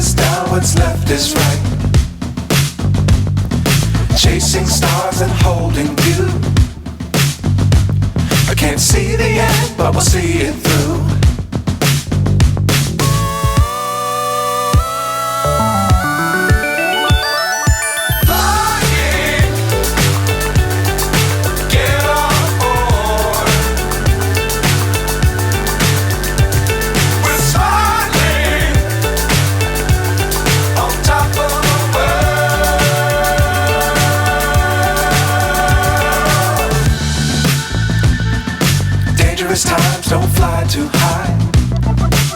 is down, what's left is right. Chasing stars and holding you. I can't see the end, but we'll see it through. Times don't fly too high.